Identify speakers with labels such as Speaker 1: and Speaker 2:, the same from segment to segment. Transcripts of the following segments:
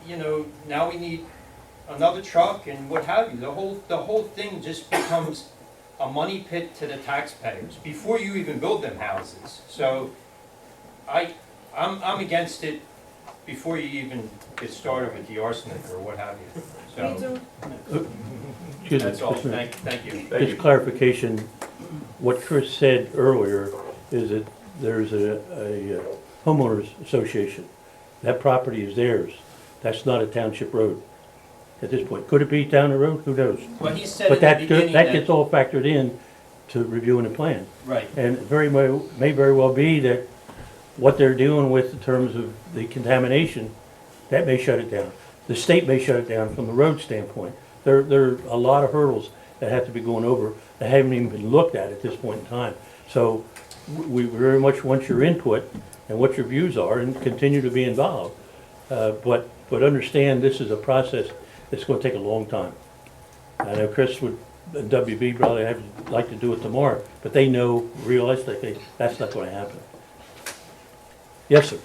Speaker 1: you know, now we need another truck and what have you. The whole thing just becomes a money pit to the taxpayers before you even build them houses. So I'm against it before you even get started with the arsenic or what have you. So
Speaker 2: Excuse me,
Speaker 1: that's all.
Speaker 2: Mr. Mayor.
Speaker 1: Thank you.
Speaker 2: Just clarification, what Chris said earlier is that there's a homeowners association. That property is theirs. That's not a township road at this point. Could it be down the road? Who knows?
Speaker 1: Well, he said
Speaker 2: But
Speaker 1: at the beginning
Speaker 2: that gets all factored in to reviewing the plan.
Speaker 1: right.
Speaker 2: And may very well be that what they're dealing with in terms of the contamination, that may shut it down. The state may shut it down from the road standpoint. There are a lot of hurdles that have to be going over that haven't even been looked at this point in time. So we very much want your input and what your views are and continue to be involved. But understand this is a process that's going to take a long time. I know Chris would, WB probably like to do it tomorrow, but they know realistically that's not going to happen. Yes, sir.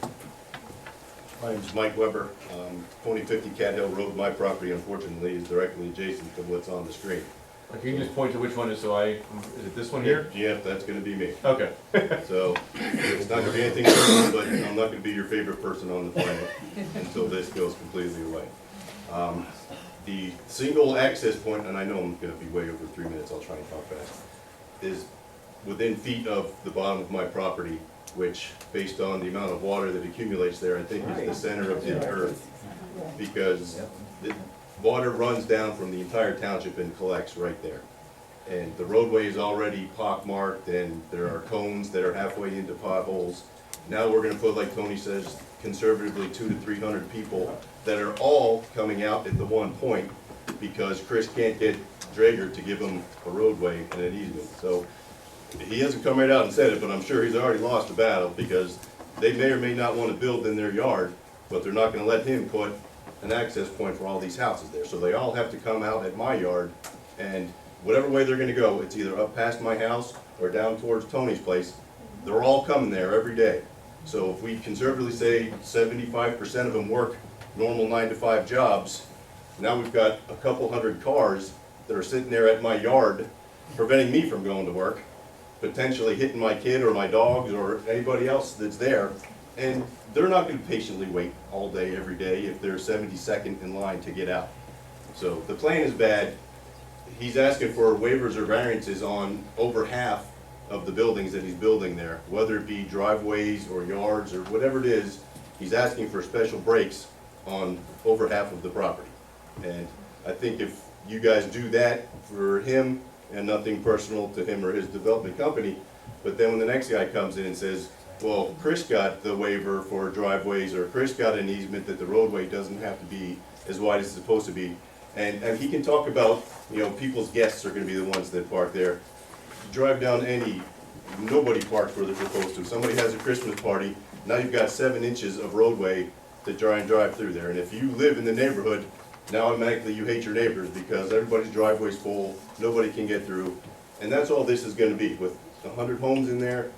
Speaker 3: My name's Mike Weber, 2050 Cathill Road. My property unfortunately is directly adjacent to what's on the screen.
Speaker 4: Can you just point to which one is is it this one here?
Speaker 3: Yeah, that's gonna be me.
Speaker 4: Okay.
Speaker 3: So, it's not gonna be anything personal, but I'm not gonna be your favorite person on the planet until this goes completely away. The single access point, and I know I'm gonna be way over 3 minutes, I'll try and talk fast, is within feet of the bottom of my property, which, based on the amount of water that accumulates there, I think is the center of the earth. Because the water runs down from the entire township and collects right there. And the roadway is already pockmarked, and there are cones that are halfway into potholes. Now we're gonna put, like Tony says, conservatively 200 to 300 people that are all coming out at the one point because Chris can't get Drager to give him a roadway and an easement. So he hasn't come right out and said it, but I'm sure he's already lost a battle because they may or may not want to build in their yard, but they're not gonna let him put an access point for all these houses there. So they all have to come out at my yard, and whatever way they're gonna go, it's either up past my house or down towards Tony's place. They're all coming there every day. So if we conservatively say 75% of them work normal 9 to 5 jobs, now we've got a couple hundred cars that are sitting there at my yard preventing me from going to work, potentially hitting my kid or my dogs or anybody else that's there. And they're not gonna patiently wait all day, every day, if they're 72nd in line to get out. So the plan is bad. He's asking for waivers or variances on over half of the buildings that he's building there, whether it be driveways or yards or whatever it is. He's asking for special breaks on over half of the property. And I think if you guys do that for him, and nothing personal to him or his development company, but then when the next guy comes in and says, well, Chris got the waiver for driveways, or Chris got an easement that the roadway doesn't have to be as wide as it's supposed to be. And he can talk about, you know, people's guests are gonna be the ones that park there. You drive down nobody parks where they're supposed to. Somebody has a Christmas party, now you've got 7 inches of roadway to try and drive through there. And if you live in the neighborhood, now automatically you hate your neighbors because everybody's driveway's full, nobody can get through. And that's all this is gonna be. With 100 homes in there,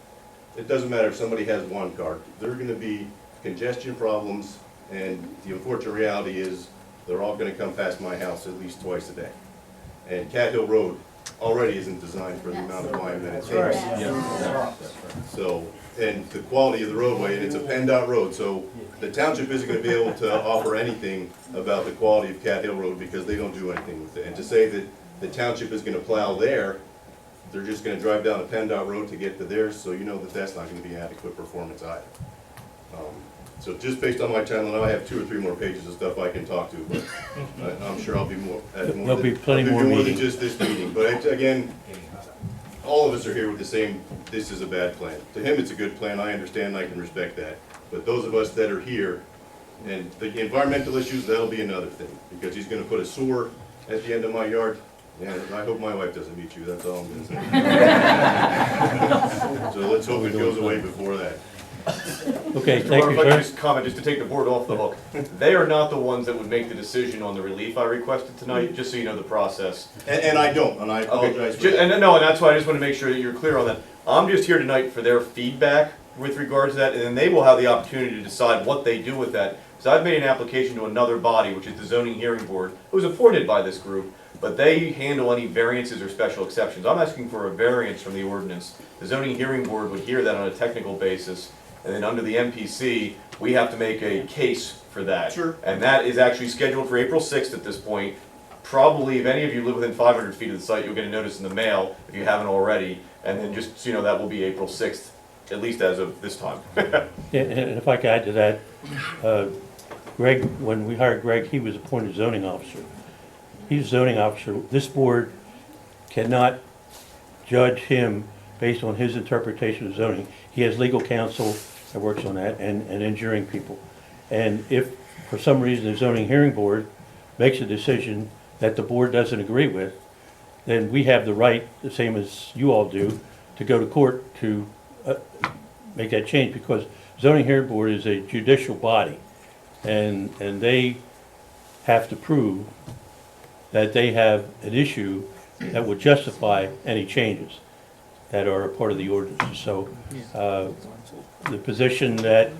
Speaker 3: it doesn't matter if somebody has one car. There are gonna be congestion problems, and the unfortunate reality is they're all gonna come past my house at least twice a day. And Cathill Road already isn't designed for the amount of volume that it takes. So, and the quality of the roadway, and it's a PennDOT road, so the township isn't gonna be able to offer anything about the quality of Cathill Road because they don't do anything with it. And to say that the township is gonna plow there, they're just gonna drive down a PennDOT road to get to theirs, so you know that that's not gonna be adequate performance either. So just based on my channel, now I have 2 or 3 more pages of stuff I can talk to, but I'm sure I'll be more.
Speaker 2: There'll be plenty more
Speaker 3: than
Speaker 2: meetings.
Speaker 3: just this meeting, but again, all of us are here with the same, this is a bad plan. To him, it's a good plan, I understand, I can respect that. But those of us that are here, and the environmental issues, that'll be another thing, because he's gonna put a sewer at the end of my yard. Yeah, I hope my wife doesn't meet you, that's all I'm gonna say. So let's hope it goes away before that.
Speaker 2: Okay,
Speaker 4: Mr.
Speaker 2: thank
Speaker 4: Barber,
Speaker 2: you,
Speaker 4: if I could
Speaker 2: sir.
Speaker 4: just comment, just to take the board off the hook. They are not the ones that would make the decision on the relief I requested tonight, just so you know the process.
Speaker 3: And I don't, and I apologize for that.
Speaker 4: And no, and that's why I just want to make sure that you're clear on that. I'm just here tonight for their feedback with regard to that, and then they will have the opportunity to decide what they do with that. So I've made an application to another body, which is the zoning hearing board, who was appointed by this group, but they handle any variances or special exceptions. I'm asking for a variance from the ordinance. The zoning hearing board would hear that on a technical basis, and then under the MPC, we have to make a case for that.
Speaker 3: Sure.
Speaker 4: And that is actually scheduled for April 6th at this point. Probably, if any of you live within 500 feet of the site, you'll get a notice in the mail, if you haven't already. And then just so you know, that will be April 6th, at least as of this time.
Speaker 2: Yeah, and if I could add to that, Greg, when we hired Greg, he was appointed zoning officer. He's a zoning officer. This board cannot judge him based on his interpretation of zoning. He has legal counsel that works on that and injuring people. And if for some reason the zoning hearing board makes a decision that the board doesn't agree with, then we have the right, the same as you all do, to go to court to make that change, because zoning hearing board is a judicial body, and they have to prove that they have an issue that would justify any changes that are a part of the ordinance. So the position that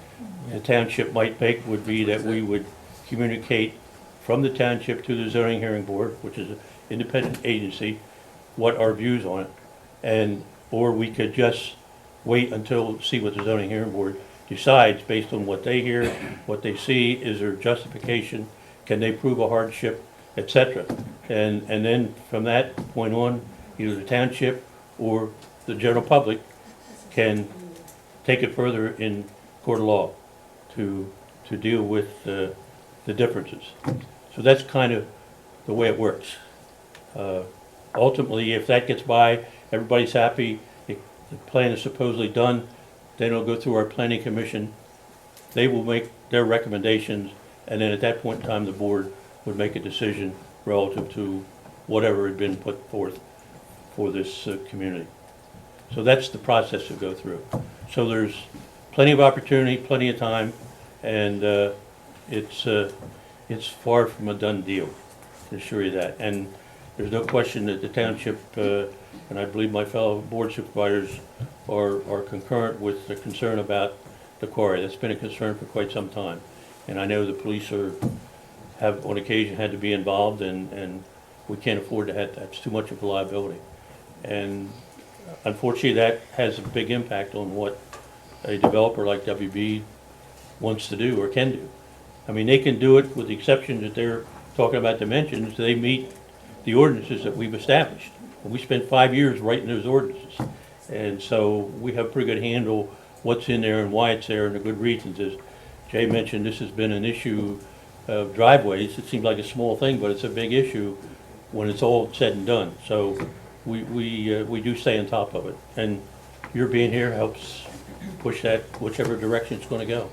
Speaker 2: the township might make would be that we would communicate from the township to the zoning hearing board, which is an independent agency, what our views on it, or we could just wait until, see what the zoning hearing board decides based on what they hear, what they see, is there justification, can they prove a hardship, etc. And then from that point on, either the township or the general public can take it further in court of law to deal with the differences. So that's kind of the way it works. Ultimately, if that gets by, everybody's happy, the plan is supposedly done, then it'll go through our planning commission. They will make their recommendations, and then at that point in time, the board would make a decision relative to whatever had been put forth for this community. So that's the process to go through. So there's plenty of opportunity, plenty of time, and it's far from a done deal, I can assure you that. And there's no question that the township, and I believe my fellow board supervisors are concurrent with the concern about the quarry. That's been a concern for quite some time. And I know the police have on occasion had to be involved, and we can't afford to have, that's too much of a liability. And unfortunately, that has a big impact on what a developer like WB wants to do or can do. I mean, they can do it with the exception that they're talking about dimensions. They meet the ordinances that we've established. And we spent 5 years writing those ordinances. And so we have a pretty good handle what's in there and why it's there and the good reasons. As Jay mentioned, this has been an issue of driveways. It seems like a small thing, but it's a big issue when it's all said and done. So we do stay on top of it. And your being here helps push that whichever direction it's going to go.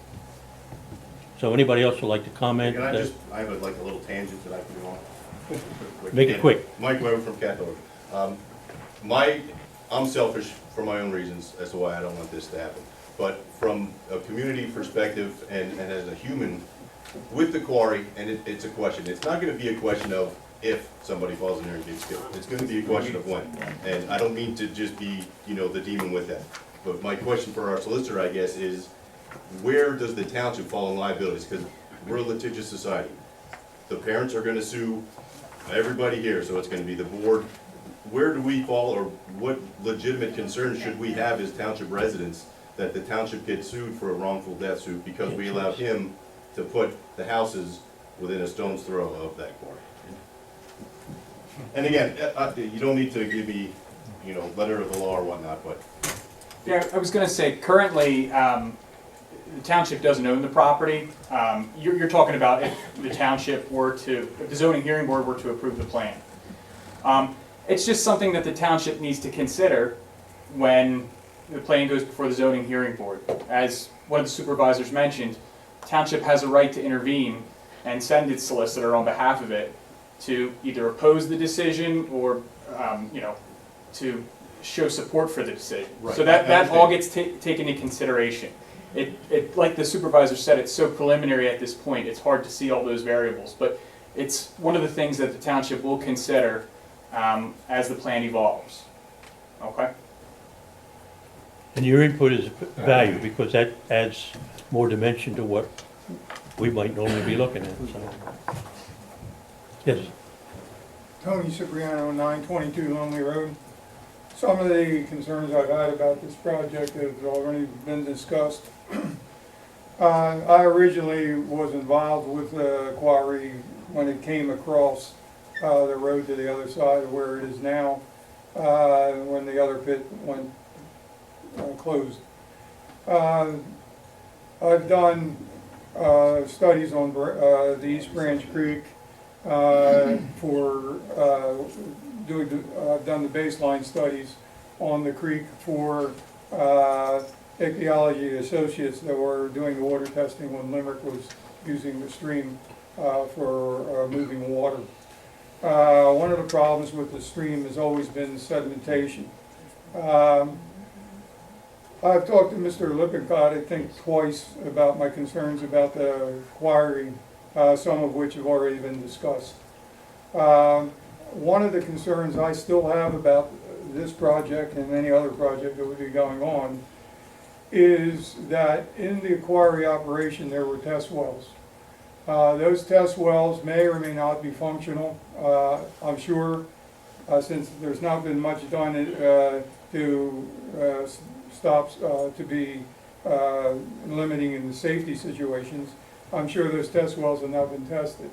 Speaker 2: So anybody else would like to comment?
Speaker 3: Can I have like a little tangent that I can go on?
Speaker 2: Make it quick.
Speaker 3: Mike Weber from Cathill Road. I'm selfish for my own reasons as to why I don't want this to happen. But from a community perspective and as a human, with the quarry, and it's a question, it's not gonna be a question of if somebody falls in there and gets killed. It's gonna be a question of when. And I don't mean to just be, the demon with that. But my question for our solicitor, I guess, is where does the township fall in liabilities? Because we're a litigious society. The parents are gonna sue everybody here, so it's gonna be the board. Where do we fall, or what legitimate concerns should we have as township residents that the township gets sued for a wrongful death suit because we allowed him to put the houses within a stone's throw of that quarry? And again, you don't need to give me, letter of the law or whatnot, but.
Speaker 5: Yeah, I was gonna say, currently, the township doesn't own the property. You're talking about if the township were to, if the zoning hearing board were to approve the plan. It's just something that the township needs to consider when the plan goes before the zoning hearing board. As one of the supervisors mentioned, township has a right to intervene and send its solicitor on behalf of it to either oppose the decision or, to show support for the decision.
Speaker 3: Right.
Speaker 5: So that all gets taken into consideration. It, like the supervisor said, it's so preliminary at this point, it's hard to see all those variables. But it's one of the things that the township will consider as the plan evolves. Okay?
Speaker 2: And your input is valued because that adds more dimension to what we might normally be looking at, so. Yes,
Speaker 6: Tony Cipriano, 922 Lonely Road. Some of the concerns I've had about this project have already been discussed. I originally was involved with the quarry when it came across the road to the other side of where it is now, when the other pit went closed. I've done studies on the East Branch Creek for I've done the baseline studies on the creek for ichthyology associates that were doing the water testing when Limerick was using the stream for moving water. One of the problems with the stream has always been sedimentation. I've talked to Mr. Lippincott, I think twice, about my concerns about the quarry, some of which have already been discussed. One of the concerns I still have about this project and any other project that would be going on is that in the quarry operation there were test wells. Those test wells may or may not be functional. I'm sure, since there's not been much done to stop, to be limiting in the safety situations, I'm sure those test wells have not been tested.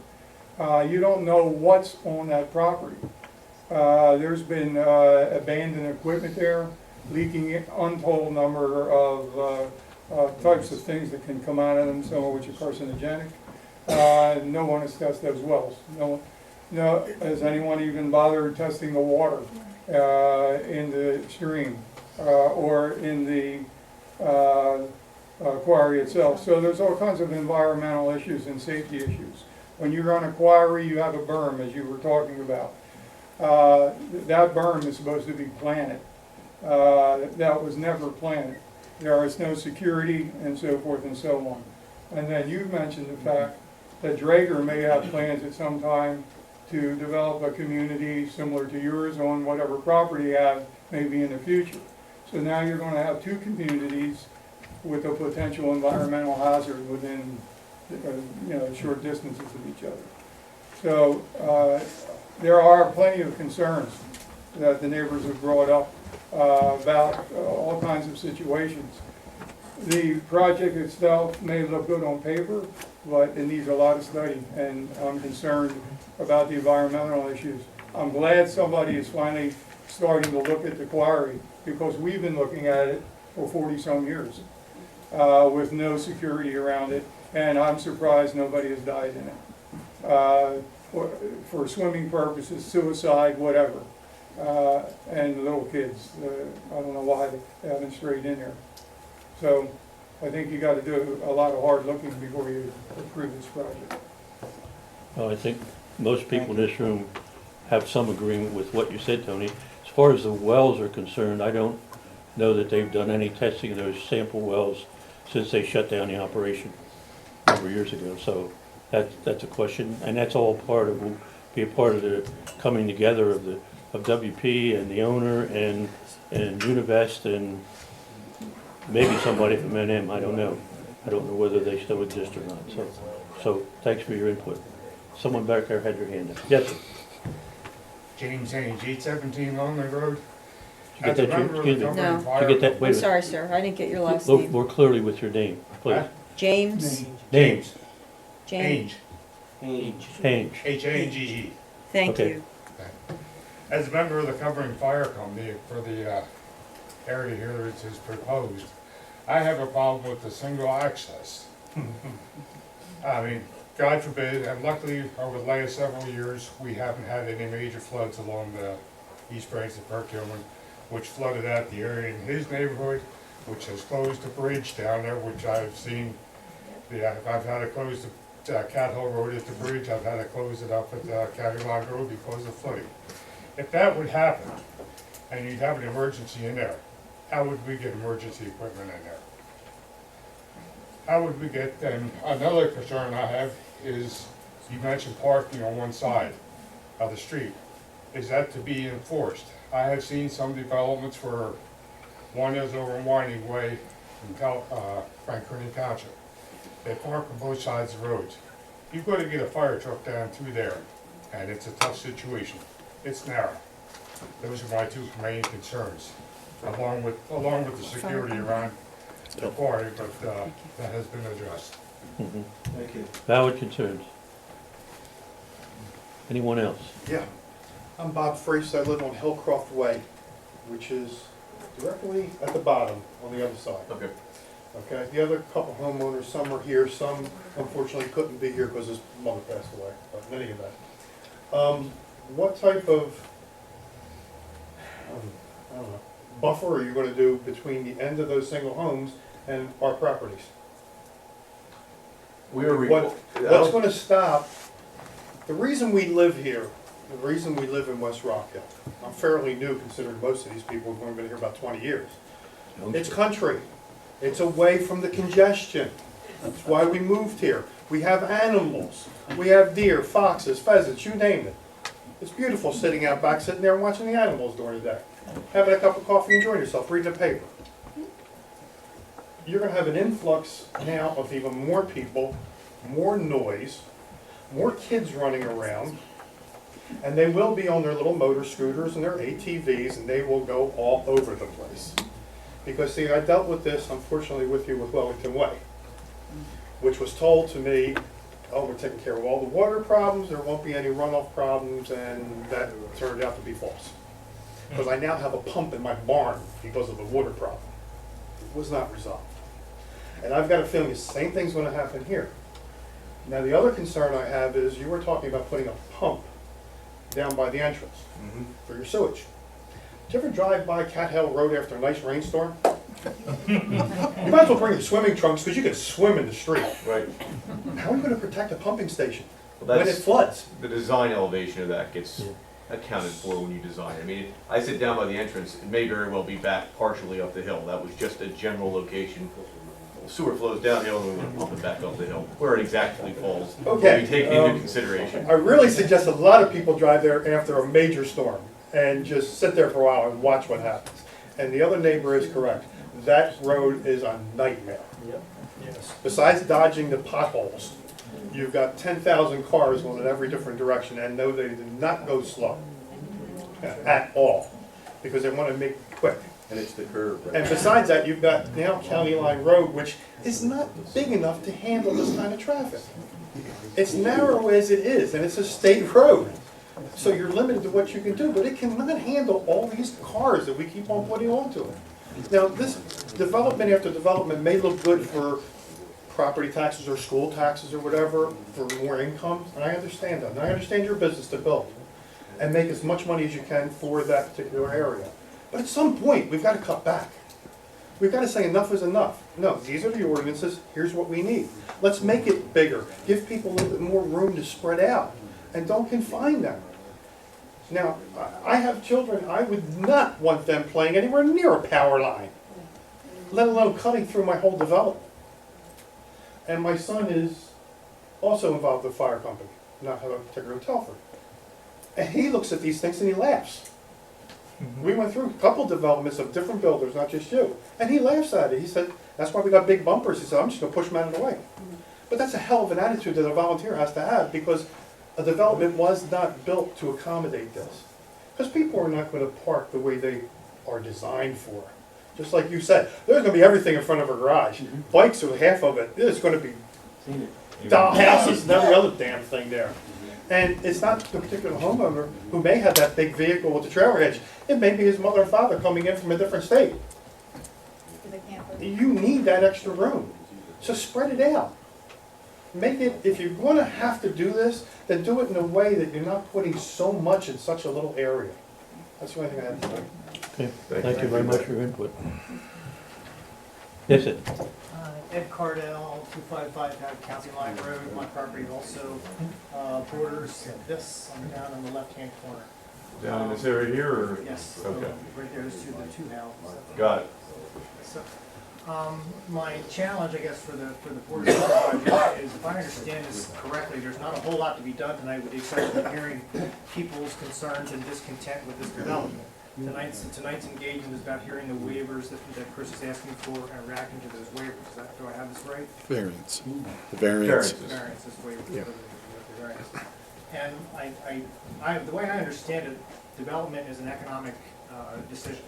Speaker 6: You don't know what's on that property. There's been abandoned equipment there, leaking untold number of types of things that can come out of them, some of which are carcinogenic. No one has tested those wells. No, has anyone even bothered testing the water in the stream or in the quarry itself? So there's all kinds of environmental issues and safety issues. When you run a quarry, you have a berm, as you were talking about. That berm is supposed to be planted. That was never planted. There is no security and so forth and so on. And then you mentioned the fact that Drager may have plans at some time to develop a community similar to yours on whatever property you have maybe in the future. So now you're going to have two communities with a potential environmental hazard within short distances of each other. So there are plenty of concerns that the neighbors have brought up about all kinds of situations. The project itself may look good on paper, but it needs a lot of study, and I'm concerned about the environmental issues. I'm glad somebody is finally starting to look at the quarry, because we've been looking at it for 40-some years with no security around it, and I'm surprised nobody has died in it. For swimming purposes, suicide, whatever. And little kids, I don't know why they haven't strayed in there. So I think you got to do a lot of hard looking before you approve this project.
Speaker 2: well, I think most people in this room have some agreement with what you said, Tony. As far as the wells are concerned, I don't know that they've done any testing of those sample wells since they shut down the operation a number of years ago. So that's a question, and that's all part of, will be a part of the coming together of WP and the owner and Univest and maybe somebody from NM, I don't know. I don't know whether they still exist or not. So thanks for your input. Someone back there had their hand up. Yes, sir.
Speaker 7: James Ainge, 817 Lonely Road.
Speaker 2: Did you get that, Jim? Excuse me.
Speaker 8: No.
Speaker 2: Did you get that? Wait
Speaker 8: I'm
Speaker 2: a
Speaker 8: sorry, sir, I didn't get your last
Speaker 2: Look
Speaker 8: name.
Speaker 2: more clearly with your name, please.
Speaker 7: Huh?
Speaker 8: James?
Speaker 2: Names.
Speaker 8: James?
Speaker 7: Ainge,
Speaker 2: Ainge.
Speaker 7: H-A-N-G-E.
Speaker 8: Thank
Speaker 2: Okay.
Speaker 8: you.
Speaker 7: As a member of the covering fire company for the area here that is proposed, I have a problem with the single access. I mean, God forbid, and luckily over the last several years, we haven't had any major floods along the East Branch of Perkiomen, which flooded out the area in his neighborhood, which has closed the bridge down there, which I've seen. I've had to close the Cathill Road at the bridge, I've had to close it up at Cathill Road because of flooding. If that would happen, and you'd have an emergency in there, how would we get emergency equipment in there? How would we get, and another concern I have is, you mentioned parking on one side of the street. Is that to be enforced? I have seen some developments where one is over in Winding Way in Franklin Township. They park on both sides of the roads. You've got to get a fire truck down through there, and it's a tough situation. It's narrow. Those are my two main concerns, along with the security around the quarry, but that has been addressed.
Speaker 2: Thank you. Valid concerns. Anyone else?
Speaker 9: Yeah, I'm Bob Freese, I live on Hillcroft Way, which is directly at the bottom on the other side.
Speaker 4: Okay.
Speaker 9: Okay, the other couple homeowners, some are here, some unfortunately couldn't be here because his mother passed away, but in any event. What type of, I don't know, buffer are you gonna do between the end of those single homes and our properties?
Speaker 4: We are.
Speaker 9: What's gonna stop, the reason we live here, the reason we live in West Rockhill, I'm fairly new considering most of these people have only been here about 20 years. It's country. It's away from the congestion. That's why we moved here. We have animals. We have deer, foxes, pheasants, you name it. It's beautiful sitting out back, sitting there and watching the animals during the day. Having a cup of coffee, enjoying yourself, reading the paper. You're gonna have an influx now of even more people, more noise, more kids running around, and they will be on their little motor scooters and their ATVs, and they will go all over the place. Because see, I dealt with this, unfortunately, with you with Wellington Way, which was told to me, oh, we're taking care of all the water problems, there won't be any runoff problems, and that turned out to be false. Because I now have a pump in my barn because of the water problem. It was not resolved. And I've got a feeling the same thing's gonna happen here. Now, the other concern I have is you were talking about putting a pump down by the entrance for your sewage. Did you ever drive by Cathill Road after a nice rainstorm? You might as well bring your swimming trunks because you can swim in the street.
Speaker 4: Right.
Speaker 9: How are we gonna protect a pumping station
Speaker 4: Well,
Speaker 9: when it floods?
Speaker 4: The design elevation of that gets accounted for when you design. I mean, I sit down by the entrance, it may very well be back partially up the hill. That was just a general location. Sewer flows downhill and we want to pump it back up the hill. Where it exactly falls will
Speaker 9: Okay,
Speaker 4: be taken into consideration.
Speaker 9: I really suggest a lot of people drive there after a major storm and just sit there for a while and watch what happens. And the other neighbor is correct. That road is a nightmare. Yes. Besides dodging the potholes, you've got 10,000 cars going in every different direction, and no, they do not go slow at all, because they want to make it quick.
Speaker 3: And it's the curve, right?
Speaker 9: And besides that, you've got now County Line Road, which is not big enough to handle this kind of traffic. It's narrow as it is, and it's a state road. So you're limited to what you can do, but it cannot handle all these cars that we keep on putting onto it. Now, this development after development may look good for property taxes or school taxes or whatever, for more income, and I understand that. And I understand your business to build and make as much money as you can for that particular area. But at some point, we've got to cut back. We've got to say enough is enough. No, these are the ordinances, here's what we need. Let's make it bigger, give people a little bit more room to spread out, and don't confine them. Now, I have children, I would not want them playing anywhere near a power line, let alone cutting through my whole development. And my son is also involved with a fire company, not have a particular Telford. And he looks at these things and he laughs. We went through a couple developments of different builders, not just you. And he laughs at it. He said, that's why we got big bumpers. He said, I'm just gonna push them out of the way. But that's a hell of an attitude that a volunteer has to have, because a development was not built to accommodate this. Because people are not gonna park the way they are designed for. Just like you said, there's gonna be everything in front of a garage. Bikes are half of it. There's gonna be doll houses and every other damn thing there. And it's not the particular homeowner who may have that big vehicle with the trailer hitch. It may be his mother and father coming in from a different state. You need that extra room. So spread it out. Make it, if you're gonna have to do this, then do it in a way that you're not putting so much in such a little area. That's the only thing I have to say.
Speaker 2: Okay, thank you very much for your input. Yes, sir.
Speaker 10: Ed Cardell, 255 County Line Road. My property also borders this, I'm down in the left-hand corner.
Speaker 4: Down in this area here, or?
Speaker 10: Yes,
Speaker 4: Okay.
Speaker 10: right there is the two houses.
Speaker 4: Got it.
Speaker 10: So, my challenge, I guess, for the board of supervisors is, if I understand this correctly, there's not a whole lot to be done tonight with the exception of hearing people's concerns and discontent with this development. tonight's engagement is about hearing the waivers that Chris is asking for and reacting to those waivers. Do I have this right?
Speaker 11: Variance. The variance.
Speaker 4: Variances.
Speaker 10: Variances, waivers,
Speaker 11: Yeah.
Speaker 10: the variance. And the way I understand it, development is an economic decision.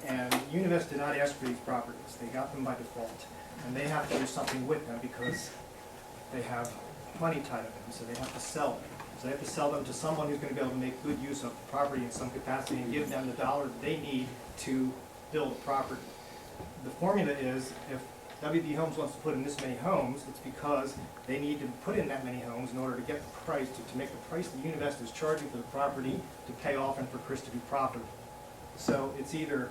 Speaker 10: And Univest did not ask for these properties, they got them by default. And they have to do something with them because they have money tied up in them, so they have to sell them. So they have to sell them to someone who's gonna be able to make good use of the property in some capacity and give them the dollar that they need to build the property. The formula is, if WB Homes wants to put in this many homes, it's because they need to put in that many homes in order to get the price, to make the price that Univest is charging for the property to pay off and for Chris to be profitable. So it's either,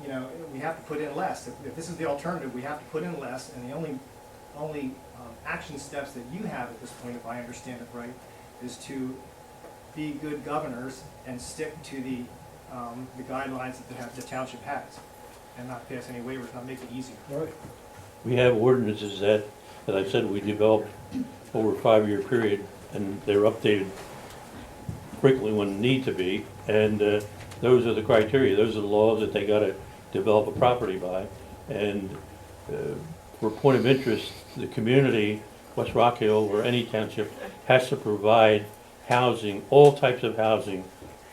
Speaker 10: you know, we have to put in less. If this is the alternative, we have to put in less, and the only action steps that you have at this point, if I understand it right, is to be good governors and stick to the guidelines that the township has, and not pass any waivers, not make it easier.
Speaker 2: We have ordinances that, as I said, we developed over a 5-year period, and they're updated frequently when need to be, and those are the criteria, those are the laws that they gotta develop a property by. And for a point of interest, the community, West Rockhill or any township, has to provide housing, all types of housing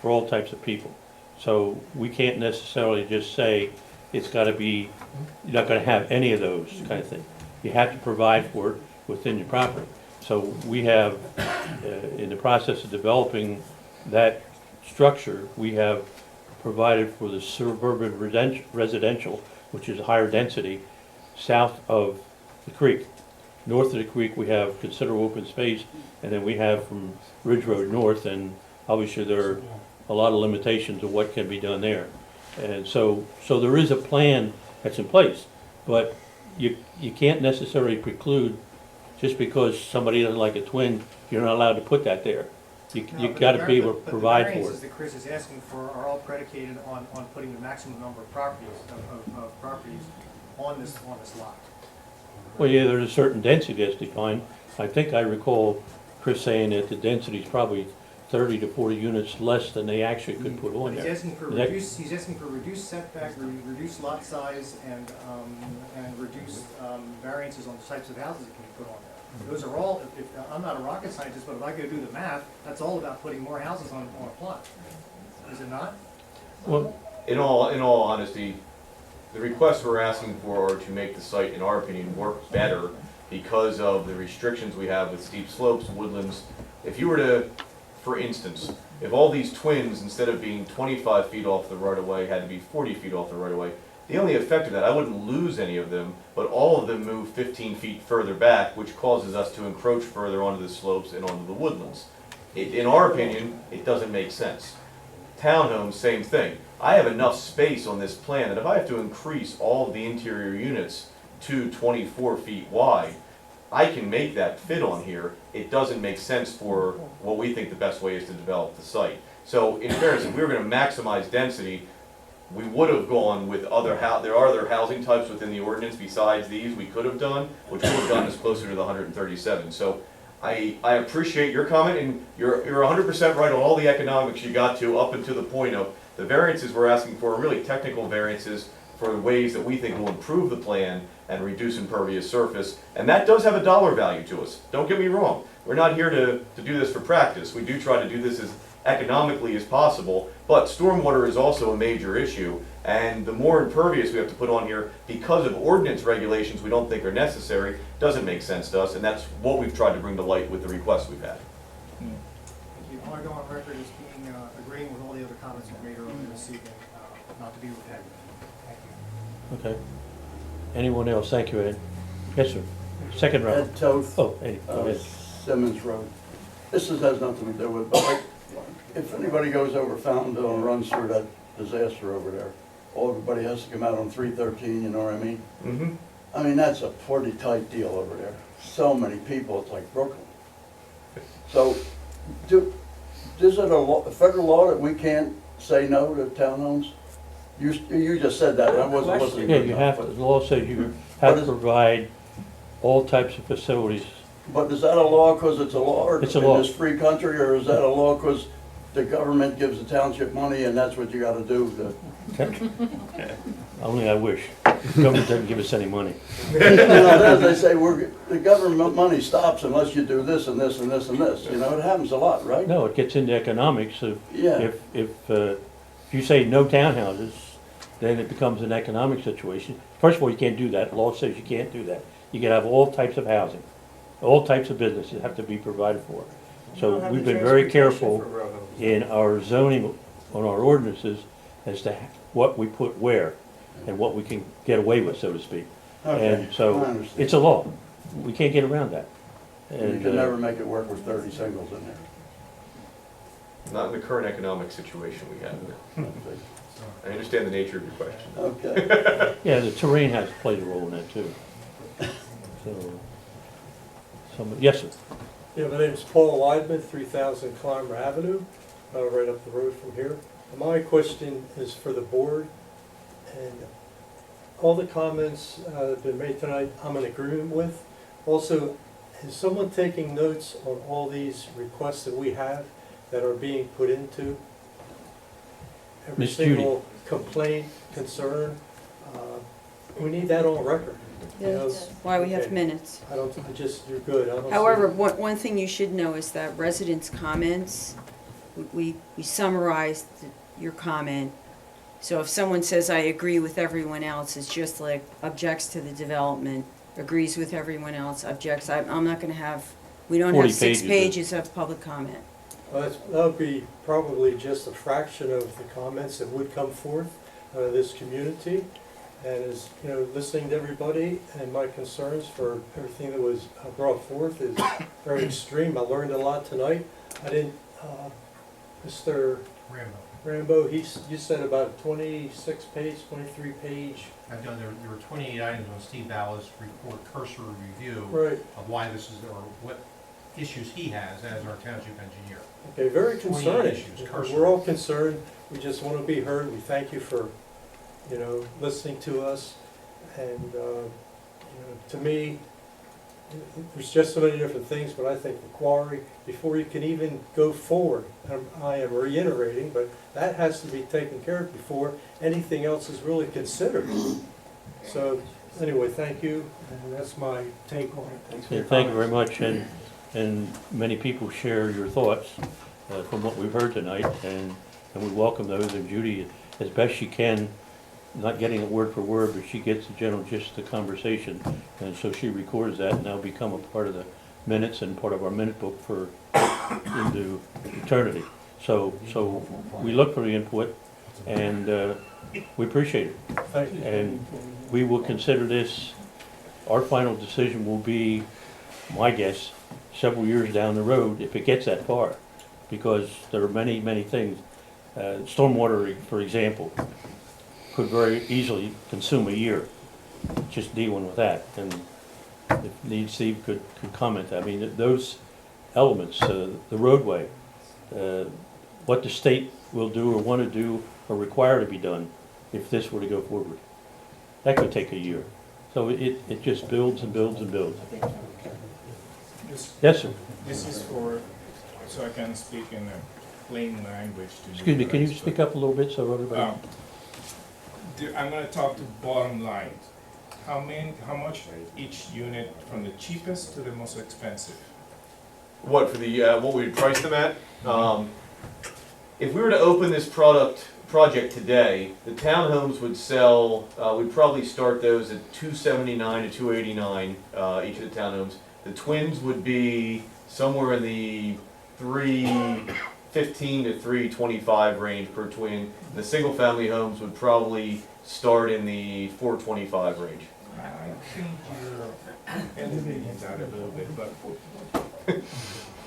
Speaker 2: for all types of people. So we can't necessarily just say it's gotta be, you're not gonna have any of those kind of thing. You have to provide for it within your property. So we have, in the process of developing that structure, we have provided for the suburban residential, which is a higher density, south of the creek. North of the creek, we have considerable open space, and then we have from Ridge Road north, and obviously there are a lot of limitations of what can be done there. And so there is a plan that's in place, but you can't necessarily preclude, just because somebody doesn't like a twin, you're not allowed to put that there. You gotta be able to provide
Speaker 10: But the
Speaker 2: for
Speaker 10: variances
Speaker 2: it.
Speaker 10: that Chris is asking for are all predicated on putting the maximum number of properties, of properties on this lot.
Speaker 2: Well, yeah, there's a certain density that's defined. I think I recall Chris saying that the density is probably 30 to 40 units less than they actually could put on
Speaker 10: He's
Speaker 2: there.
Speaker 10: asking for
Speaker 2: Is that-
Speaker 10: he's asking for reduced setback, reduced lot size, and reduced variances on the types of houses that can be put on there. Those are all, if, I'm not a rocket scientist, but if I go do the math, that's all about putting more houses on a plot. Is it not?
Speaker 2: Well,
Speaker 4: In all honesty, the requests we're asking for are to make the site, in our opinion, work better because of the restrictions we have with steep slopes, woodlands. If you were to, for instance, if all these twins, instead of being 25 feet off the right-of-way, had to be 40 feet off the right-of-way, the only effect of that, I wouldn't lose any of them, but all of them move 15 feet further back, which causes us to encroach further onto the slopes and onto the woodlands. In our opinion, it doesn't make sense. Townhomes, same thing. I have enough space on this plan that if I have to increase all of the interior units to 24 feet wide, I can make that fit on here. It doesn't make sense for what we think the best way is to develop the site. So in fairness, if we were gonna maximize density, we would have gone with there are other housing types within the ordinance besides these we could have done, which would have gotten us closer to the 137. So I appreciate your comment, and you're 100% right on all the economics you got to, up until the point of the variances we're asking for are really technical variances for ways that we think will improve the plan and reduce impervious surface. And that does have a dollar value to us. Don't get me wrong. We're not here to do this for practice. We do try to do this as economically as possible, but stormwater is also a major issue. And the more impervious we have to put on here because of ordinance regulations we don't think are necessary, doesn't make sense to us, and that's what we've tried to bring to light with the requests we've had.
Speaker 10: Thank you. I want to go on record as being, agreeing with all the other comments you made earlier this evening, not to be repetitive. Thank you.
Speaker 2: okay. Anyone else? Thank you, Ed. Yes, sir. Second round.
Speaker 12: Ed Toth,
Speaker 2: Oh, Eddie, go ahead.
Speaker 12: Simmons Road. This has nothing to do with, but like, if anybody goes over Fountainville and runs through that disaster over there, everybody has to come out on 313, you know what I mean?
Speaker 4: Mm-hmm.
Speaker 12: I mean, that's a pretty tight deal over there. So many people, it's like Brooklyn. So, is it a federal law that we can't say no to townhomes? You just said that, I wasn't listening.
Speaker 2: Yeah, you have to, the law says you have to provide all types of facilities.
Speaker 12: But is that a law because it's a law
Speaker 2: It's a law.
Speaker 12: in this free country, or is that a law because the government gives the township money and that's what you gotta do to.
Speaker 2: Only I wish. Government doesn't give us any money.
Speaker 12: You know, as they say, the government money stops unless you do this and this and this and this, you know, it happens a lot, right?
Speaker 2: No, it gets into economics of,
Speaker 12: Yeah.
Speaker 2: if you say no townhouses, then it becomes an economic situation. First of all, you can't do that. Law says you can't do that. You can have all types of housing, all types of businesses have to be provided for. So we've been very careful in our zoning, on our ordinances, as to what we put where and what we can get away with, so to speak.
Speaker 12: Okay,
Speaker 2: And
Speaker 12: I
Speaker 2: so,
Speaker 12: understand.
Speaker 2: it's a law. We can't get around that.
Speaker 12: You
Speaker 2: And,
Speaker 12: can never make it work with 30 singles in there.
Speaker 4: Not in the current economic situation we have now. I understand the nature of your question.
Speaker 12: Okay.
Speaker 2: yeah, the terrain has played a role in that too. Yes, sir.
Speaker 13: Yeah, my name's Paul Weidman, 3000 Clymer Avenue, right up the road from here. My question is for the board, and all the comments that have been made tonight, I'm in agreement with. Also, is someone taking notes on all these requests that we have that are being put into? Every
Speaker 2: Miss Judy.
Speaker 13: single complaint, concern, we need that on record. you know?
Speaker 8: That's why we have
Speaker 13: Okay.
Speaker 8: minutes.
Speaker 13: I don't think it just, you're good. I don't see-
Speaker 8: However, one thing you should know is that residents' comments, we summarized your comment. So if someone says, I agree with everyone else, it's just like objects to the development, agrees with everyone else, objects, I'm not gonna have, we don't
Speaker 2: 40
Speaker 8: have 6
Speaker 2: pages.
Speaker 8: pages of public comment.
Speaker 13: Well, that would be probably just a fraction of the comments that would come forth out of this community. And as, you know, listening to everybody and my concerns for everything that was brought forth is very extreme. I learned a lot tonight. I didn't, Mr. Rambo, you said about 26 page, 23 page.
Speaker 14: I've done, there were 28 items on Steve Ballast's report, cursory review
Speaker 13: Right.
Speaker 14: of why this is, or what issues he has as our township engineer.
Speaker 13: Okay, very
Speaker 14: 28
Speaker 13: concerning.
Speaker 14: issues, cursory.
Speaker 13: We're all concerned. We just want to be heard. We thank you for, you know, listening to us. And, you know, to me, there's just so many different things, but I think the quarry, before you can even go forward, I am reiterating, but that has to be taken care of before anything else is really considered. So, anyway, thank you, and that's my take on it. Thanks for
Speaker 2: Yeah,
Speaker 13: your
Speaker 2: thank you very
Speaker 13: comments.
Speaker 2: much, and many people share your thoughts from what we've heard tonight, and we welcome those, and Judy, as best she can, not getting it word for word, but she gets the general gist of the conversation, and so she records that, and that'll become a part of the minutes and part of our minute book for into eternity. So we look for the input, and we appreciate it.
Speaker 13: Thank you.
Speaker 2: And we will consider this, our final decision will be, my guess, several years down the road, if it gets that far. Because there are many, many things. Stormwater, for example, could very easily consume a year, just dealing with that. And if needs, Steve could comment. I mean, those elements, the roadway, what the state will do or want to do or require to be done if this were to go forward. That could take a year. So it just builds and builds and builds. Yes, sir.
Speaker 15: This is for, so I can speak in a plain language to you.
Speaker 2: Excuse me, can you
Speaker 15: guys,
Speaker 2: speak
Speaker 15: but,
Speaker 2: up a little bit so everybody?
Speaker 15: I'm gonna talk to bottom line. How much each unit from the cheapest to the most expensive?
Speaker 4: What, for the, what we'd price them at? If we were to open this project today, the townhomes would sell, we'd probably start those at $279 to $289, each of the townhomes. The twins would be somewhere in the $315 to $325 range per twin. The single-family homes would probably start in the $425 range.
Speaker 15: I think you're elevating that a little bit, but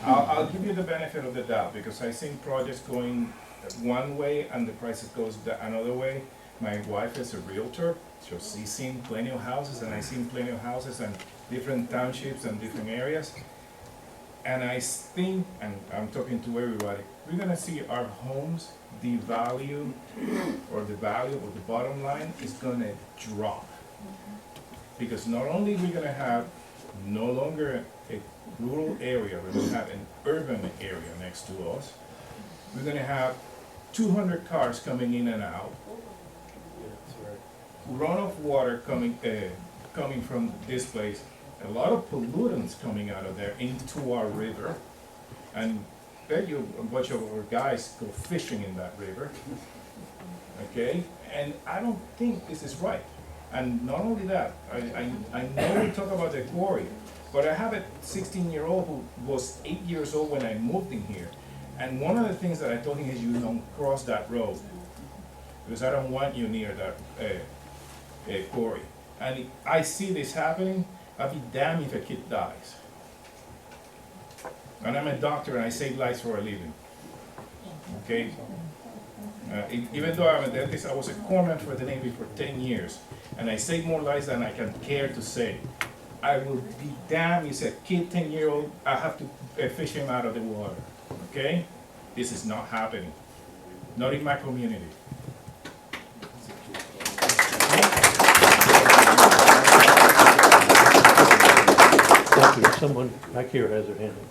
Speaker 15: I'll give you the benefit of the doubt, because I've seen projects going one way and the prices goes another way. My wife is a realtor, so she's seen plenty of houses, and I've seen plenty of houses in different townships and different areas. And I think, and I'm talking to everybody, we're gonna see our homes, the value, or the value of the bottom line is gonna drop. Because not only we're gonna have no longer a rural area, we're gonna have an urban area next to us. we're gonna have 200 cars coming in and out, runoff water coming from this place, a lot of pollutants coming out of there into our river, and bet you a bunch of our guys go fishing in that river, okay? And I don't think this is right. And not only that, I know we talk about the quarry, but I have a 16-year-old who was 8 years old when I moved in here. And one of the things that I told him is you don't cross that road, because I don't want you near that quarry. And I see this happening, I'll be damned if a kid dies. And I'm a doctor and I save lives for a living, okay? Even though I'm a dentist, I was a corpsman for the Navy for 10 years, and I saved more lives than I can care to say. I will be damned if a kid 10-year-old, I have to fish him out of the water, okay? This is not happening, not in my community.
Speaker 2: Thank you. Someone back here has their hand up.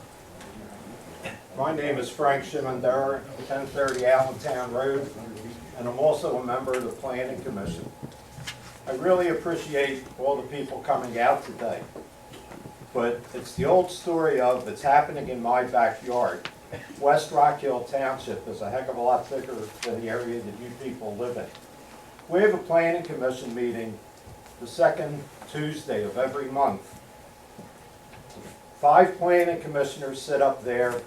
Speaker 16: My name is Frank Shimondera, 1030 Allentown Road, and I'm also a member of the Planning Commission. I really appreciate all the people coming out today, but it's the old story of it's happening in my backyard. West Rockhill Township is a heck of a lot bigger than the area that you people live in. We have a Planning Commission meeting the second Tuesday of every month. 5 planning commissioners sit up there.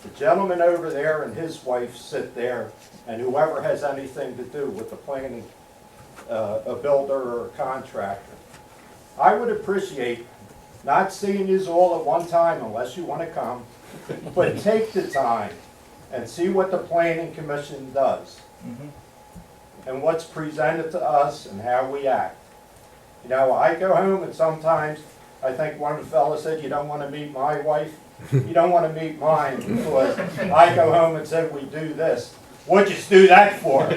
Speaker 16: The gentleman over there and his wife sit there, and whoever has anything to do with the planning, a builder or a contractor. I would appreciate not seeing you all at one time unless you want to come, but take the time and see what the planning commission does and what's presented to us and how we act. You know, I go home and sometimes I think one of the fellows said, you don't want to meet my wife? You don't want to meet mine because I go home and say, we do this. What'd you do that for?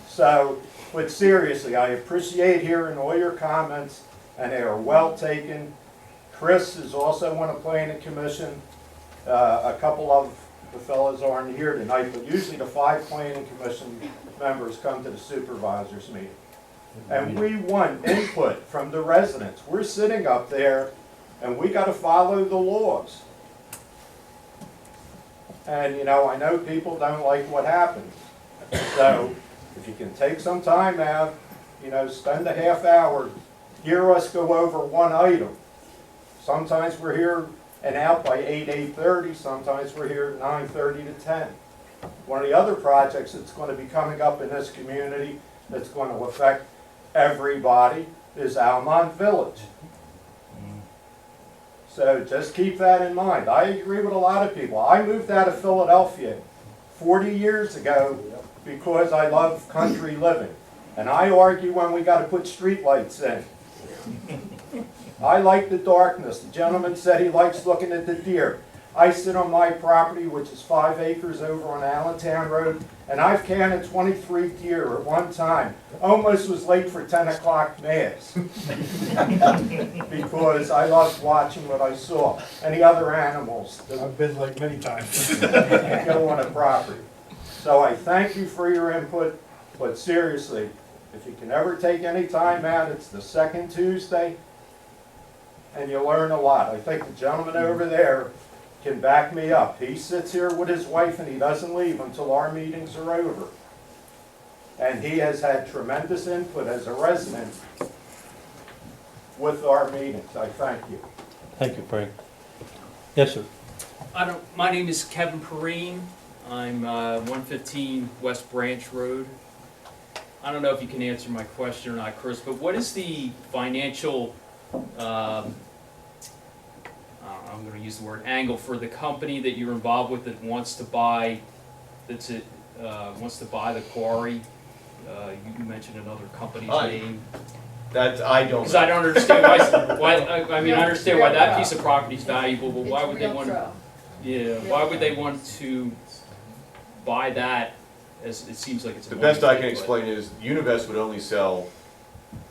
Speaker 16: So, but seriously, I appreciate hearing all your comments, and they are well taken. Chris is also on a planning commission. A couple of the fellows aren't here tonight, but usually the 5 planning commission members come to the supervisors meeting. And we want input from the residents. We're sitting up there and we got to follow the laws. And you know, I know people don't like what happens. So if you can take some time out, you know, spend a half hour, hear us go over one item. Sometimes we're here and out by 8:30, sometimes we're here at 9:30 to 10. One of the other projects that's going to be coming up in this community that's going to affect everybody is Almont Village. So just keep that in mind. I agree with a lot of people. I moved out of Philadelphia 40 years ago because I love country living. And I argue when we got to put streetlights in. I like the darkness. The gentleman said he likes looking at the deer. I sit on my property, which is 5 acres over on Allentown Road, and I've counted 23 deer at one time. Almost was late for 10 o'clock mass because I loved watching what I saw. And the other animals that
Speaker 9: I've been late many times.
Speaker 16: go on a property. So I thank you for your input, but seriously, if you can ever take any time out, it's the second Tuesday, and you learn a lot. I think the gentleman over there can back me up. He sits here with his wife and he doesn't leave until our meetings are over. And he has had tremendous input as a resident with our meetings. I thank you.
Speaker 2: Thank you, Frank. Yes, sir.
Speaker 17: My name is Kevin Perrine. I'm 115 West Branch Road. I don't know if you can answer my question or not, Chris, but what is the financial I'm going to use the word angle for the company that you're involved with that wants to buy, wants to buy the quarry? You mentioned another company's name.
Speaker 4: That I don't.
Speaker 17: Because I don't understand why. I mean, I understand why that piece of property is valuable, but why would they want? Yeah, why would they want to buy that? As it seems like it's.
Speaker 4: The best I can explain is Univest would only sell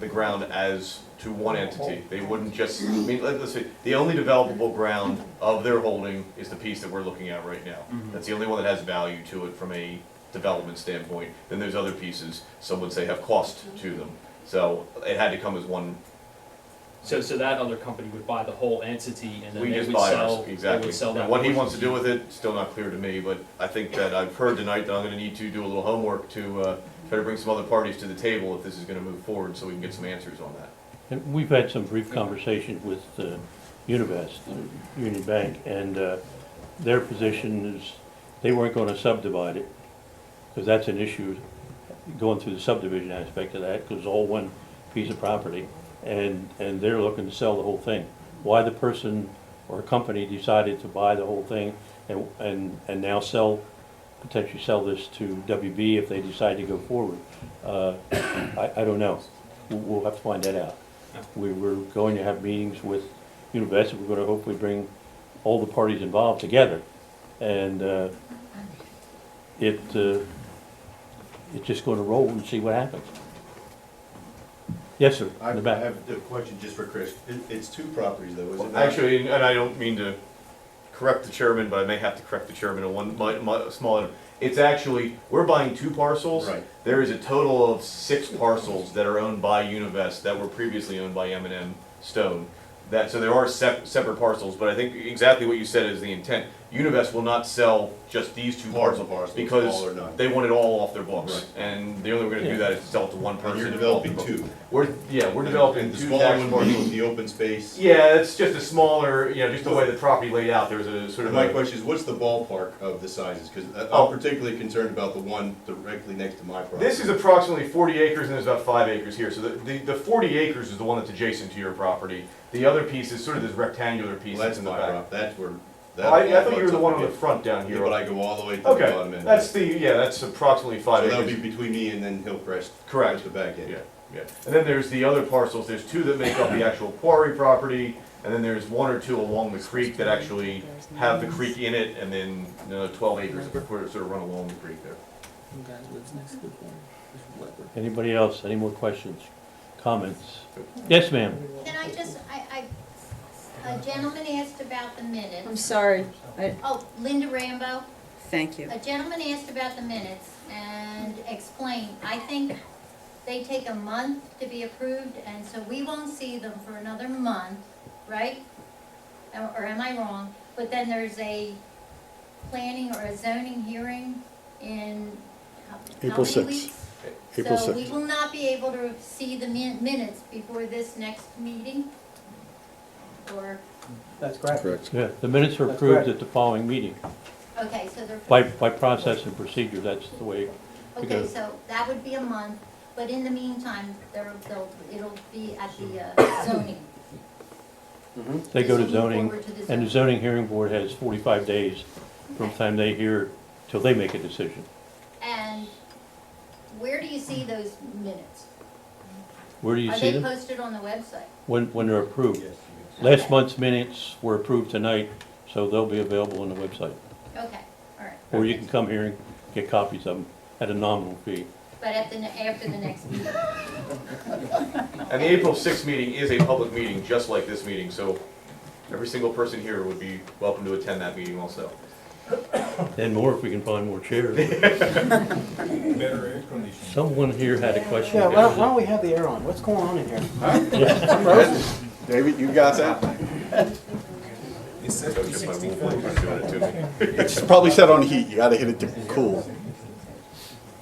Speaker 4: the ground as to one entity. They wouldn't just, I mean, let's see, the only developable ground of their holding is the piece that we're looking at right now. That's the only one that has value to it from a development standpoint. Then there's other pieces, some would say have cost to them. So it had to come as one.
Speaker 17: So that other company would buy the whole entity and then
Speaker 4: We
Speaker 17: they
Speaker 4: just
Speaker 17: would
Speaker 4: buy
Speaker 17: sell,
Speaker 4: ours,
Speaker 17: they
Speaker 4: exactly.
Speaker 17: would sell that.
Speaker 4: And what he
Speaker 17: portion
Speaker 4: wants to do with it, still not clear to me, but I think that I've heard tonight that I'm gonna need to do a little homework to try to bring some other parties to the table if this is gonna move forward, so we can get some answers on that.
Speaker 2: And we've had some brief conversations with Univest, Union Bank, and their position is they weren't gonna subdivide it, because that's an issue, going through the subdivision aspect of that, because it's all one piece of property, and they're looking to sell the whole thing. Why the person or company decided to buy the whole thing and now potentially sell this to WB if they decide to go forward, I don't know. We'll have to find that out. We're going to have meetings with Univest, we're gonna hopefully bring all the parties involved together, and it's just gonna roll and see what happens. Yes, sir,
Speaker 3: I
Speaker 2: in the back.
Speaker 3: have a question just for Chris. It's two properties though, is it not?
Speaker 4: Actually, and I don't mean to correct the chairman, but I may have to correct the chairman on one small item. It's actually, we're buying two parcels.
Speaker 3: Right.
Speaker 4: There is a total of 6 parcels that are owned by Univest that were previously owned by M&M Stone. So there are separate parcels, but I think exactly what you said is the intent. Univest will not sell just these two parcels
Speaker 3: all or
Speaker 4: because
Speaker 3: none.
Speaker 4: they want it all off their books.
Speaker 3: Right.
Speaker 4: And the only way we're gonna do that is to sell it to one person.
Speaker 3: And you're developing two.
Speaker 4: We're developing
Speaker 3: And the
Speaker 4: two
Speaker 3: smaller
Speaker 4: tax
Speaker 3: one
Speaker 4: parcels.
Speaker 3: with the open space.
Speaker 4: Yeah, it's just a smaller, just the way the property laid out, there's a sort of
Speaker 3: My
Speaker 4: a,
Speaker 3: question is, what's the ballpark of the sizes? Because
Speaker 4: Oh.
Speaker 3: I'm particularly concerned about the one directly next to my property.
Speaker 4: this is approximately 40 acres and there's about 5 acres here. So the 40 acres is the one that's adjacent to your property. The other piece is sort of this rectangular piece
Speaker 3: Well,
Speaker 4: that's
Speaker 3: that's
Speaker 4: in the
Speaker 3: my
Speaker 4: back.
Speaker 3: property. That's where.
Speaker 4: Oh, I thought you were the one on the front down
Speaker 3: Yeah,
Speaker 4: here.
Speaker 3: but I go all the way to the bottom
Speaker 4: Okay,
Speaker 3: end.
Speaker 4: that's approximately 5
Speaker 3: So
Speaker 4: acres.
Speaker 3: that'll be between me and then Hillcrest.
Speaker 4: Correct.
Speaker 3: At the back end.
Speaker 4: Yeah, yeah. And then there's the other parcels, there's 2 that make up the actual quarry property, and then there's 1 or 2 along the creek that actually have the creek in it, and then 12 acres that sort of run along the creek there.
Speaker 2: Anybody else, any more questions, comments? Yes, ma'am.
Speaker 18: Can I just, a gentleman asked about the minutes.
Speaker 8: I'm sorry.
Speaker 18: Oh, Linda Rambo.
Speaker 8: Thank you.
Speaker 18: A gentleman asked about the minutes and explained, I think they take a month to be approved, and so we won't see them for another month, right? Or am I wrong? But then there's a planning or a zoning hearing in how
Speaker 11: April
Speaker 18: many
Speaker 11: 6th.
Speaker 18: weeks?
Speaker 11: April
Speaker 18: So we
Speaker 11: 6th.
Speaker 18: will not be able to see the minutes before this next meeting? Or,
Speaker 13: That's correct.
Speaker 11: Correct.
Speaker 2: Yeah, the minutes are
Speaker 13: That's
Speaker 2: approved
Speaker 13: correct.
Speaker 2: at the following meeting.
Speaker 18: okay, so they're.
Speaker 2: By process and procedure, that's the way it
Speaker 18: Okay,
Speaker 2: goes.
Speaker 18: so that would be a month, but in the meantime, it'll be at the zoning.
Speaker 2: They go to
Speaker 18: Move
Speaker 2: zoning,
Speaker 18: forward to the
Speaker 2: and the
Speaker 18: zoning.
Speaker 2: zoning hearing board has 45 days from the time they hear till they make a decision.
Speaker 18: And where do you see those minutes?
Speaker 2: Where do you
Speaker 18: Are
Speaker 2: see
Speaker 18: they
Speaker 2: them?
Speaker 18: posted on the website?
Speaker 2: When they're approved. Last month's minutes were approved tonight, so they'll be available on the website.
Speaker 18: Okay, all right.
Speaker 2: Or you can come here and get copies of them at a nominal fee.
Speaker 18: But after the next meeting?
Speaker 4: And the April 6th meeting is a public meeting, just like this meeting, so every single person here would be welcome to attend that meeting also.
Speaker 2: And more if we can find more chairs.
Speaker 15: Better air conditioning.
Speaker 2: Someone here had a question.
Speaker 13: Yeah, why don't we have the air on? What's going on in here?
Speaker 11: David, you got that?
Speaker 15: It says
Speaker 4: That was just my wolf voice doing it to me.
Speaker 11: It's probably set on heat. You gotta hit it to cool.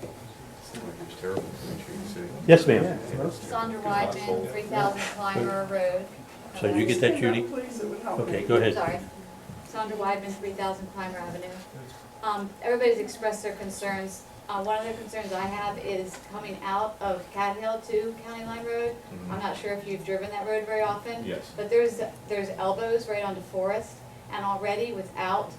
Speaker 4: It's terrible. Make sure you see.
Speaker 2: Yes, ma'am.
Speaker 19: Sandra Weidman, 3000 Clymer Road.
Speaker 2: So you get that, Judy? Okay, go ahead.
Speaker 19: Sorry. Sandra Weidman, 3000 Clymer Avenue. Everybody's expressed their concerns. One of the concerns I have is coming out of Cathill to County Line Road. I'm not sure if you've driven that road very often.
Speaker 4: Yes.
Speaker 19: But there's elbows right onto Forest, and already without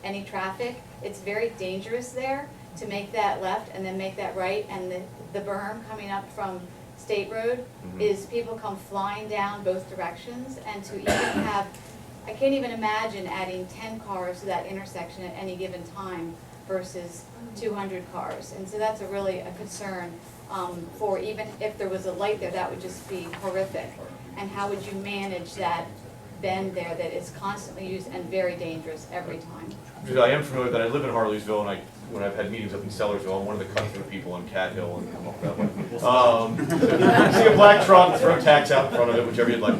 Speaker 19: any traffic, it's very dangerous there to make that left and then make that right, and the berm coming up from State Road is people come flying down both directions, and to even have, I can't even imagine adding 10 cars to that intersection at any given time versus 200 cars. And so that's really a concern for even if there was a light there, that would just be horrific. And how would you manage that bend there that is constantly used and very dangerous every time?
Speaker 4: Because I am familiar that I live in Harleysville, and when I've had meetings up in Sellersville, I'm one of the cut-through people on Cathill and come up that way. See a black truck, throw tax out in front of it, whichever you'd like.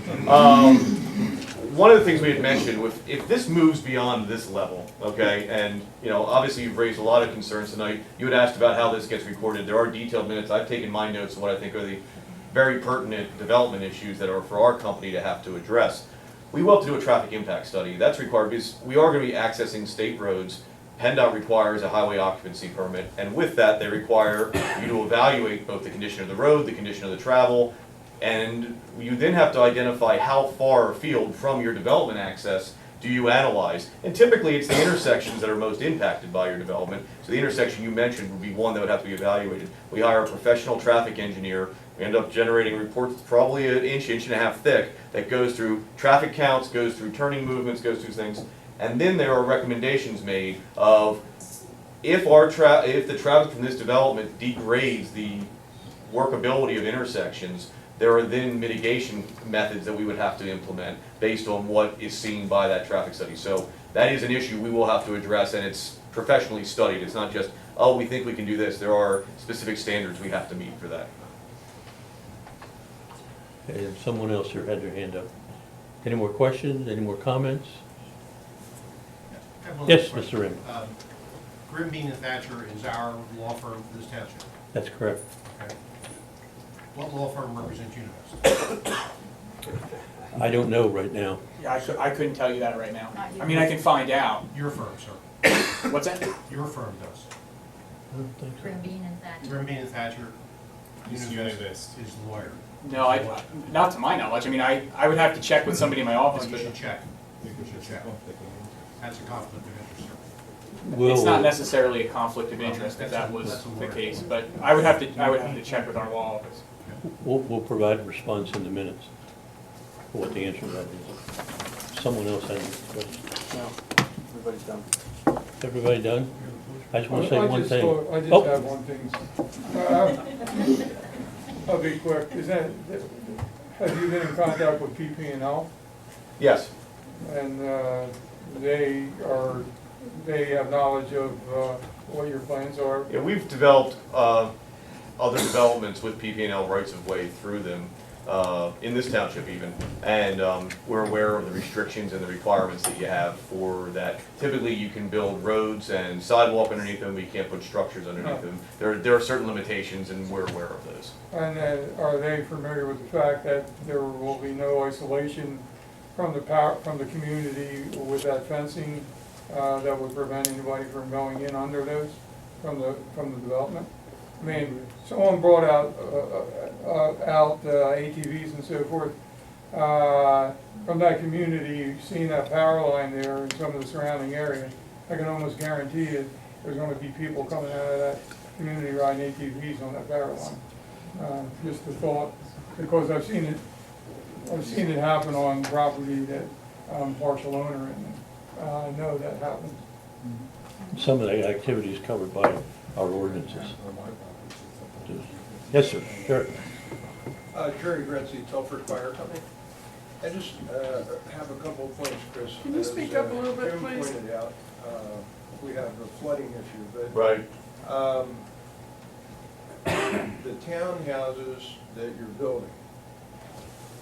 Speaker 4: One of the things we had mentioned, if this moves beyond this level, okay, and, you know, obviously you've raised a lot of concerns tonight. You had asked about how this gets recorded. There are detailed minutes. I've taken my notes of what I think are the very pertinent development issues that are for our company to have to address. We will have to do a traffic impact study. That's required because we are going to be accessing state roads. PennDOT requires a highway occupancy permit, and with that, they require you to evaluate both the condition of the road, the condition of the travel, and you then have to identify how far afield from your development access do you analyze. And typically, it's the intersections that are most impacted by your development. So the intersection you mentioned would be one that would have to be evaluated. We hire a professional traffic engineer. We end up generating reports that's probably an inch and a half thick that goes through traffic counts, goes through turning movements, goes through things. And then there are recommendations made of if the traffic from this development degrades the workability of intersections, there are then mitigation methods that we would have to implement based on what is seen by that traffic study. So that is an issue we will have to address, and it's professionally studied. It's not just, oh, we think we can do this. There are specific standards we have to meet for that.
Speaker 2: And someone else here had their hand up. Any more questions? Any more comments?
Speaker 14: I have one
Speaker 2: Yes,
Speaker 14: question.
Speaker 2: Mr. Rim.
Speaker 14: Grimm, Bean and Thatcher is our law firm for this township.
Speaker 2: That's correct.
Speaker 14: Okay. What law firm represents Univest?
Speaker 2: I don't know right now.
Speaker 5: Yeah, I couldn't tell you that right now.
Speaker 19: Not you.
Speaker 5: I mean, I can find out.
Speaker 14: Your firm, sir.
Speaker 5: What's that?
Speaker 14: Your firm does.
Speaker 2: I don't think so.
Speaker 18: Grim Bean and Thatcher.
Speaker 14: Grimm, Bean and Thatcher. Univest is the lawyer.
Speaker 5: No, not to my knowledge. I mean, I would have to check with somebody in my office,
Speaker 14: You
Speaker 5: but
Speaker 14: should check. You should check. That's a conflict of interest, sir.
Speaker 5: it's not
Speaker 2: We'll,
Speaker 5: necessarily a conflict of interest if that was the case. But I would have to check with our law office.
Speaker 2: we'll provide a response in the minutes for what the answer to that is. Someone else has a question.
Speaker 5: No, everybody's done.
Speaker 2: Everybody done? I just want to say one thing.
Speaker 6: I just
Speaker 2: Oh.
Speaker 6: have one thing. I'll be quick. Have you been in contact with PP&L?
Speaker 4: Yes.
Speaker 6: And they have knowledge of what your plans are?
Speaker 4: Yeah, we've developed other developments with PP&L rights of way through them in this township even, and we're aware of the restrictions and the requirements that you have for that. Typically, you can build roads and sidewalk underneath them, but you can't put structures underneath them. There are certain limitations, and we're aware of those.
Speaker 6: And are they familiar with the fact that there will be no isolation from the community with that fencing that would prevent anybody from going in under those from the development? I mean, someone brought out ATVs and so forth from that community, seeing that power line there and some of the surrounding area. I can almost guarantee that there's going to be people coming out of that community riding ATVs on that power line. Just a thought, because I've seen it happen on property that I'm partial owner in. I know that happens.
Speaker 2: Some of the activities covered by our ordinances. Yes, sir, sure.
Speaker 20: Jerry Gretzi, Telford Fire Company. I just have a couple of points, Chris.
Speaker 13: Can you speak up a little bit,
Speaker 20: Jim
Speaker 13: please?
Speaker 20: pointed out, we have the flooding issue, but
Speaker 4: Right.
Speaker 20: the townhouses that you're building,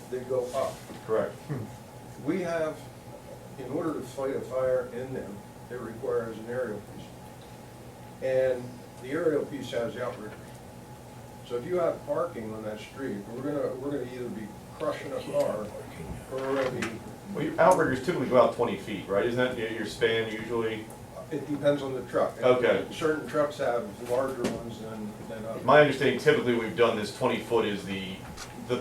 Speaker 20: they go up.
Speaker 4: Correct.
Speaker 20: We have, in order to fight a fire in them, it requires an aerial piece. And the aerial piece has outriggers. So if you have parking on that street, we're gonna either be crushing a car, or we're gonna be,
Speaker 4: Well, your outriggers typically go out 20 feet, right? Isn't that your span usually?
Speaker 20: it depends on the truck.
Speaker 4: Okay.
Speaker 20: Certain trucks have larger ones than others.
Speaker 4: My understanding, typically we've done this 20-foot is the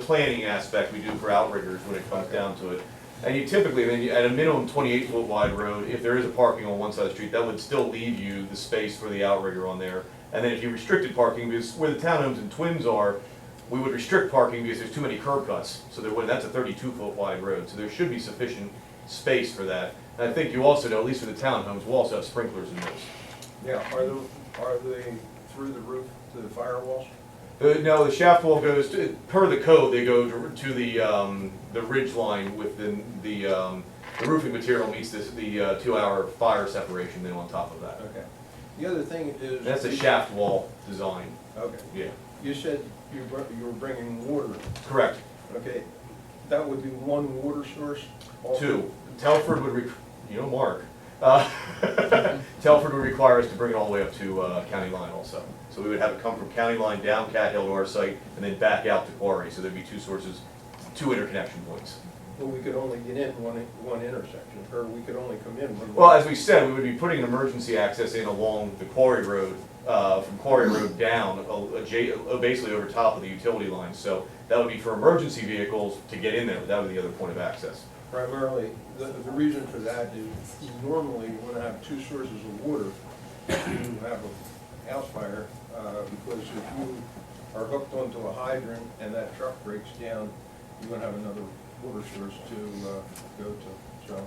Speaker 4: planning aspect we do for outriggers when it comes down to it. And you typically, at a minimum 28-foot wide road, if there is a parking on one side of the street, that would still leave you the space for the outrigger on there. And then if you restricted parking, because where the townhomes and twins are, we would restrict parking because there's too many curb cuts. So that's a 32-foot wide road, so there should be sufficient space for that. And I think you also know, at least for the townhomes, we'll also have sprinklers in those.
Speaker 20: Yeah, are they through the roof to the firewalls?
Speaker 4: No, the shaft wall goes, per the code, they go to the ridge line with the roofing material meets the 2-hour fire separation then on top of that.
Speaker 20: Okay. The other thing is.
Speaker 4: That's a shaft wall design.
Speaker 20: Okay.
Speaker 4: Yeah.
Speaker 20: You said you were bringing water.
Speaker 4: Correct.
Speaker 20: Okay, that would be one water source?
Speaker 4: Two. Telford would, Mark. Telford would require us to bring it all the way up to county line also. So we would have it come from county line down Cathill to our site and then back out to quarry. So there'd be two sources, two interconnection points.
Speaker 20: Well, we could only get in one intersection, or we could only come in one.
Speaker 4: Well, as we said, we would be putting an emergency access in along the quarry road, from quarry road down, basically over top of the utility line. So that would be for emergency vehicles to get in there, but that would be the other point of access.
Speaker 20: Primarily, the reason for that is normally you want to have two sources of water to have a house fire, because if you are hooked onto a hydrant and that truck breaks down, you're going to have another water source to go to. So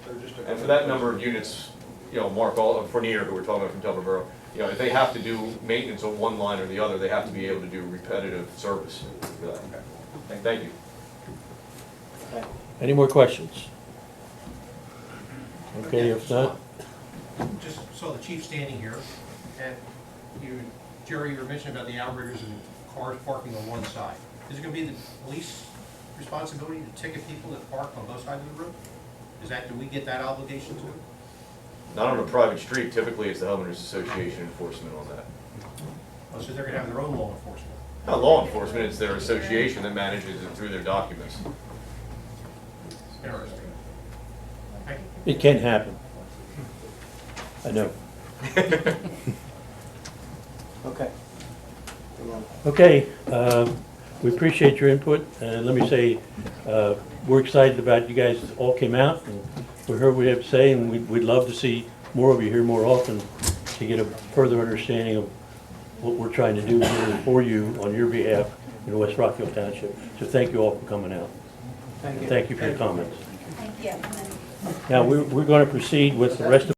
Speaker 20: they're just a.
Speaker 4: And for that number of units, Mark, Fournier, who we're talking about from Telford Borough, if they have to do maintenance on one line or the other, they have to be able to do repetitive service for that.
Speaker 20: Okay.
Speaker 4: Thank you.
Speaker 2: Any more questions? Okay, if not,
Speaker 14: Just saw the chief standing here, and Jerry, you were mentioning about the outriders and cars parking on one side. Is it gonna be the police responsibility to ticket people that park on both sides of the road? Do we get that obligation too?
Speaker 4: Not on a private street, typically it's the homeowners association enforcement on that.
Speaker 14: Oh, so they're gonna have their own law enforcement?
Speaker 4: Not law enforcement, it's their association that manages it through their documents.
Speaker 14: Interesting. Thank you.
Speaker 2: it can happen. I know.
Speaker 9: Okay.
Speaker 2: Okay, we appreciate your input, and let me say, we're excited about you guys all came out, and we heard what you have to say, and we'd love to see more of you here more often to get a further understanding of what we're trying to do here for you on your behalf in West Rockhill Township. So thank you all for coming out.
Speaker 9: Thank you.
Speaker 2: Thank you for your comments.
Speaker 18: Thank you.
Speaker 2: Now, we're going to proceed with the rest of